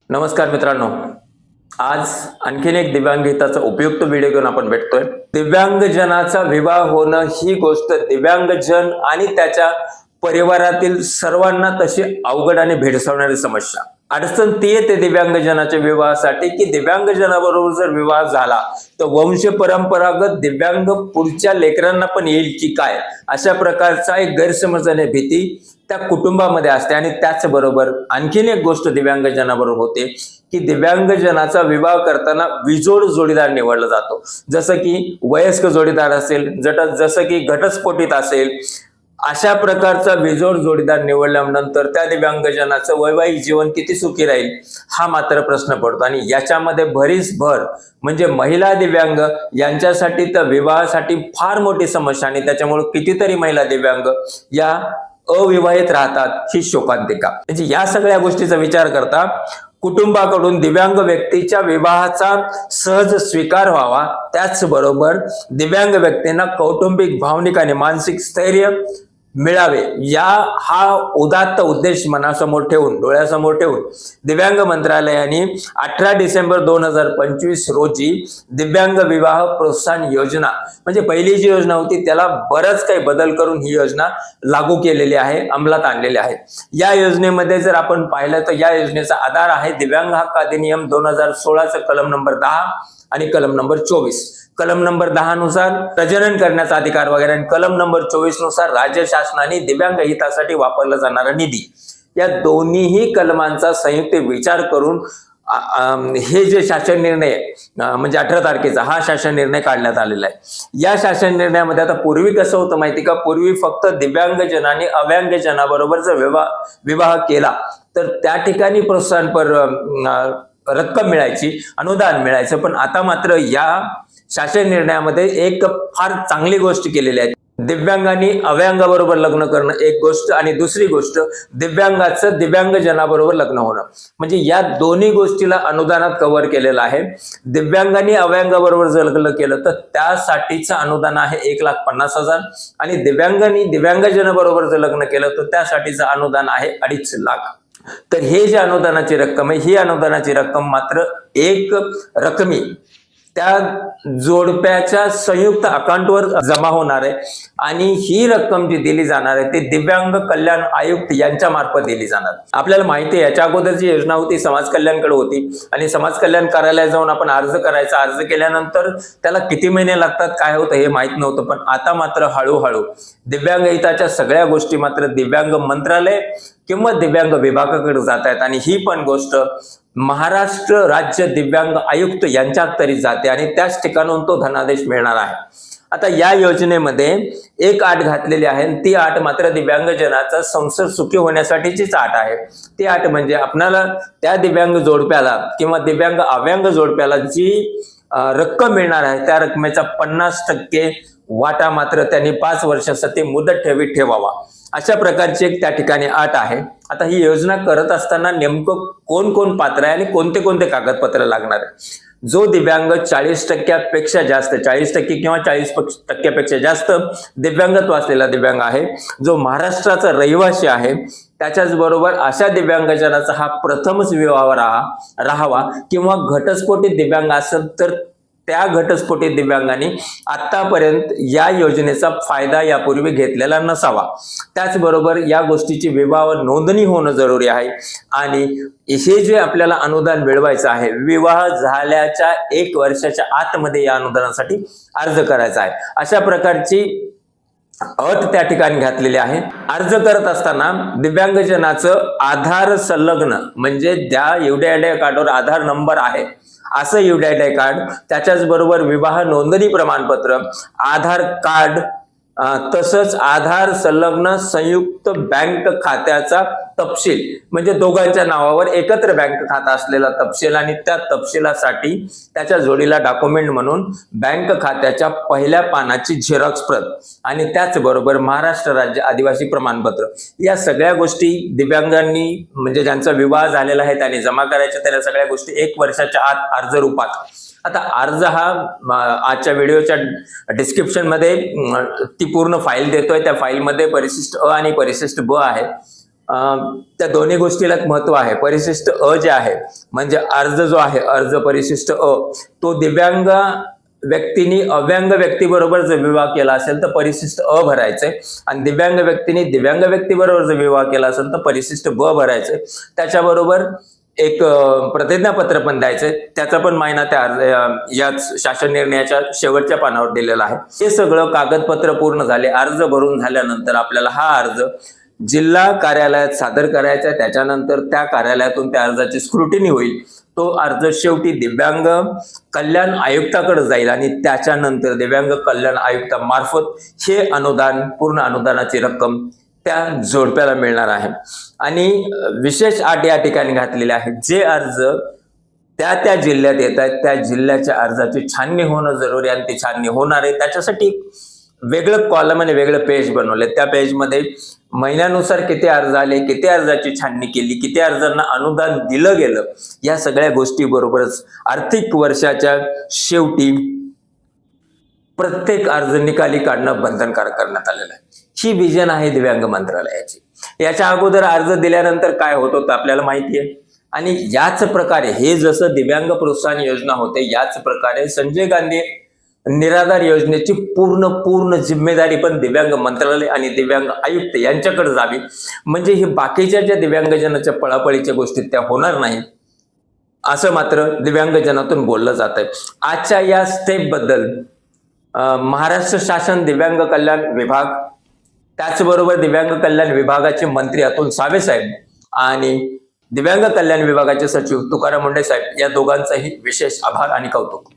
नमस्कार मित्रांनो, आज आणखीन एक दिव्यांग हिताचा उपयुक्त व्हिडिओ घेऊन आपण भेटतोय। दिव्यांगजनाचा विवाह होणं ही गोष्ट दिव्यांगजन आणि त्याच्या परिवारातील सर्वांना तशी अवघड आणि भेडसावणारी समस्या। अडचण ती येते दिव्यांगजनाच्या विवाहासाठी की दिव्यांगजनाबरोबर जर विवाह झाला तर वंश परंपरागत दिव्यांग पुढच्या लेकरांना पण येईल की काय, अशा प्रकारचा एक गैरसमज आणि भीती त्या कुटुंबामध्ये असते। आणि त्याचबरोबर आणखीन एक गोष्ट दिव्यांगजनाबरोबर होते की दिव्यांगजनाचा विवाह करताना विजोड जोडीदार निवडला जातो। जसं की वयस्क जोडीदार असेल, जसं की घटस्फोटित असेल, अशा प्रकारचा विजोड जोडीदार निवडल्यानंतर त्या दिव्यांगजनाचं वैवाहिक जीवन किती सुखी राहील हा मात्र प्रश्न पडतो। आणि याच्यामध्ये भर म्हणजे महिला दिव्यांग यांच्यासाठी तर विवाहासाठी फार मोठी समस्या, आणि त्याच्यामुळे कितीतरी महिला दिव्यांग या अविवाहित राहतात ही शोकांतिका। म्हणजे या सगळ्या गोष्टीचा विचार करता कुटुंबाकडून दिव्यांग व्यक्तीच्या विवाहाचा सहज स्वीकार व्हावा, त्याचबरोबर दिव्यांग व्यक्तींना कौटुंबिक, भावनिक आणि मानसिक स्थैर्य मिळावे हा उदात्त उद्देश मनासमोर ठेवून, डोळ्यासमोर ठेवून दिव्यांग मंत्रालयाने 18 डिसेंबर 2025 रोजी दिव्यांग विवाह प्रोत्साहन योजना, म्हणजे पहिली जी योजना होती त्याला बरंच काही बदल करून ही योजना लागू केलेली आहे, अंमलात आणलेली आहे। या योजनेमध्ये जर आपण पाहिलं तर या योजनेचा आधार आहे दिव्यांग हक्क अधिनियम 2016 कलम नंबर 10 आणि कलम नंबर 24। कलम नंबर 10 नुसार प्रजनन करण्याचा अधिकार वगैरे, आणि कलम नंबर 24 नुसार राज्य शासनाने दिव्यांग हितासाठी वापरला जाणारा निधी, या दोन्हीही कलमांचा संयुक्त विचार करून हे जे शासन निर्णय म्हणजे 18 तारखेचा हा शासन निर्णय काढण्यात आलेला आहे। या शासन निर्णयामध्ये आता पूर्वी कसं होतं माहिती का, पूर्वी फक्त दिव्यांगजनाने अव्यांगजनाबरोबर जर विवाह केला तर त्या ठिकाणी प्रोत्साहनपर रक्कम मिळायची, अनुदान मिळायचं। पण आता मात्र या शासन निर्णयामध्ये एक फार चांगली गोष्ट केलेली आहे। दिव्यांगांनी अव्यांगाबरोबर लग्न करणं एक गोष्ट, आणि दुसरी गोष्ट दिव्यांगाचं दिव्यांगजनाबरोबर लग्न होणं, म्हणजे या दोन्ही गोष्टीला अनुदानात कव्हर केलेलं आहे। दिव्यांगांनी अव्यांगाबरोबर जर लग्न केलं तर त्यासाठीचं अनुदान आहे 1,50,000, आणि दिव्यांगांनी दिव्यांगजनाबरोबर जर लग्न केलं तर त्यासाठीचं अनुदान आहे 2.5 लाख। तर हे जे अनुदानाची रक्कम आहे, ही अनुदानाची रक्कम मात्र एक रकमी त्या जोडप्याच्या संयुक्त अकाउंटवर जमा होणार आहे, आणि ही रक्कम जी दिली जाणार आहे ती दिव्यांग कल्याण आयुक्त यांच्या मार्फत दिली जाणार। आपल्याला माहिती आहे याच्या अगोदर जी योजना होती समाज कल्याणकडे होती, आणि समाज कल्याण कार्यालयात जाऊन आपण अर्ज करायचा, अर्ज केल्यानंतर त्याला किती महिने लागतात काय होतं हे माहित नव्हतं। पण आता मात्र हळूहळू दिव्यांग हिताच्या सगळ्या गोष्टी मात्र दिव्यांग मंत्रालय किंवा दिव्यांग विभागाकडे जात आहेत, आणि ही पण गोष्ट महाराष्ट्र राज्य दिव्यांग आयुक्त यांच्यात तरी जाते, आणि त्याच ठिकाणाहून तो धनादेश मिळणार आहे। आता या योजनेमध्ये एक अट घातलेली आहे, ती अट मात्र दिव्यांगजनाचा संसार सुखी होण्यासाठीचीच अट आहे। ती अट म्हणजे आपल्याला त्या दिव्यांग जोडप्याला किंवा दिव्यांग अव्यांग जोडप्याला जी रक्कम मिळणार आहे त्या रकमेचा 50% वाटा मात्र त्यांनी 5 वर्षासाठी मुदत ठेवीत ठेवावा, अशा प्रकारची एक त्या ठिकाणी अट आहे। आता ही योजना करत असताना नेमकं कोण कोण पात्र आहे आणि कोणते कोणते कागदपत्र लागणार आहे। जो दिव्यांग 40% जास्त, 40% किंवा 40% जास्त दिव्यांगत्व असलेला दिव्यांग आहे, जो महाराष्ट्राचा रहिवासी आहे, त्याच्याच बरोबर अशा दिव्यांगजनाचा हा प्रथमच विवाह राहावा, किंवा घटस्फोटित दिव्यांग असेल तर त्या घटस्फोटित दिव्यांगांनी आतापर्यंत या योजनेचा फायदा यापूर्वी घेतलेला नसावा। त्याचबरोबर या गोष्टीची विवाह नोंदणी होणं जरुरी आहे, आणि हे जे आपल्याला अनुदान मिळवायचं आहे विवाह झाल्याच्या 1 वर्षाच्या आतमध्ये या अनुदानासाठी अर्ज करायचा आहे, अशा प्रकारची अट त्या ठिकाणी घातलेली आहे। अर्ज करत असताना दिव्यांगजनाचं आधार संलग्न, म्हणजे त्या UDID कार्डवर आधार नंबर आहे असं UDID कार्ड, त्याच्याच बरोबर विवाह नोंदणी प्रमाणपत्र, आधार कार्ड, तसंच आधार संलग्न संयुक्त बँक खात्याचा तपशील, म्हणजे दोघांच्या नावावर एकत्र बँक खाता असलेला तपशील, आणि त्या तपशिलासाठी त्याच्या जोडीला डॉक्युमेंट म्हणून बँक खात्याच्या पहिल्या पानाची झेरॉक्स प्रत, आणि त्याचबरोबर महाराष्ट्र राज्य आदिवासी प्रमाणपत्र, या सगळ्या गोष्टी दिव्यांगांनी म्हणजे ज्यांचा विवाह झालेला आहे त्यांनी जमा करायच्या। त्या सगळ्या गोष्टी 1 वर्षाच्या आत अर्ज रूपात। आता अर्ज हा आजच्या व्हिडिओच्या डिस्क्रिप्शन मध्ये ती पूर्ण फाईल देतोय, त्या फाईल मध्ये परिशिष्ट अ आणि परिशिष्ट ब आहे। त्या दोन्ही गोष्टीला महत्व आहे. परिशिष्ट अ जे आहे म्हणजे अर्ज जो आहे, अर्ज परिशिष्ट अ, तो दिव्यांग व्यक्तीने अव्यांग व्यक्तीबरोबर जर विवाह केला असेल तर परिशिष्ट अ भरायचंय, आणि दिव्यांग व्यक्तीने दिव्यांग व्यक्तीबरोबर जर विवाह केला असेल तर परिशिष्ट ब भरायचंय. त्याच्याबरोबर एक प्रतिज्ञापत्र पण द्यायचंय, त्याचा पण मायना त्या याच शासन निर्णयाच्या शेवटच्या पानावर दिलेला आहे. हे सगळं कागदपत्र पूर्ण झाले, अर्ज भरून झाल्यानंतर आपल्याला हा अर्ज जिल्हा कार्यालयात सादर करायचा आहे. त्याच्यानंतर त्या कार्यालयातून त्या अर्जाची स्क्रुटिनी होईल. तो अर्ज शेवटी दिव्यांग कल्याण आयुक्ताकडे जाईल आणि त्याच्यानंतर दिव्यांग कल्याण आयुक्तामार्फत हे अनुदान, पूर्ण अनुदानाची रक्कम त्या जोडप्याला मिळणार आहे. आणि विशेष अट या ठिकाणी घातलेल्या आहेत, जे अर्ज त्या जिल्ह्यात येत आहेत त्या जिल्ह्याच्या अर्जाची छाननी होणं जरुरी आहे, आणि ती छाननी होणार आहे. त्याच्यासाठी वेगळं कॉलम आणि वेगळं पेज बनवले. त्या पेजमध्ये महिन्यानुसार किती अर्ज आले, किती अर्जाची छाननी केली, किती अर्जांना अनुदान दिलं गेलं, या सगळ्या गोष्टी बरोबरच आर्थिक वर्षाच्या शेवटी प्रत्येक अर्ज निकाली काढणं बंधनकारक करण्यात आलेलं आहे. ही विजन आहे दिव्यांग मंत्रालयाची. याच्या अगोदर अर्ज दिल्यानंतर काय होत होतं आपल्याला माहिती आहे. आणि याच प्रकारे हे जसं दिव्यांग प्रोत्साहन योजना होते, याच प्रकारे संजय गांधी निराधार योजनेची पूर्ण जिम्मेदारी पण दिव्यांग मंत्रालय आणि दिव्यांग आयुक्त यांच्याकडे जावी. म्हणजे हे बाकीच्या ज्या दिव्यांगजनाच्या पळापळीच्या गोष्टी त्या होणार नाही, असं मात्र दिव्यांगजनातून बोललं जात आहे. आजच्या या स्टेप बद्दल महाराष्ट्र शासन दिव्यांग कल्याण विभाग, त्याचबरोबर दिव्यांग कल्याण विभागाचे मंत्री अतुल सावे साहेब आणि दिव्यांग कल्याण विभागाचे सचिव तुकाराम मुंडे साहेब, या दोघांचाही विशेष आभार आणि कौतुक.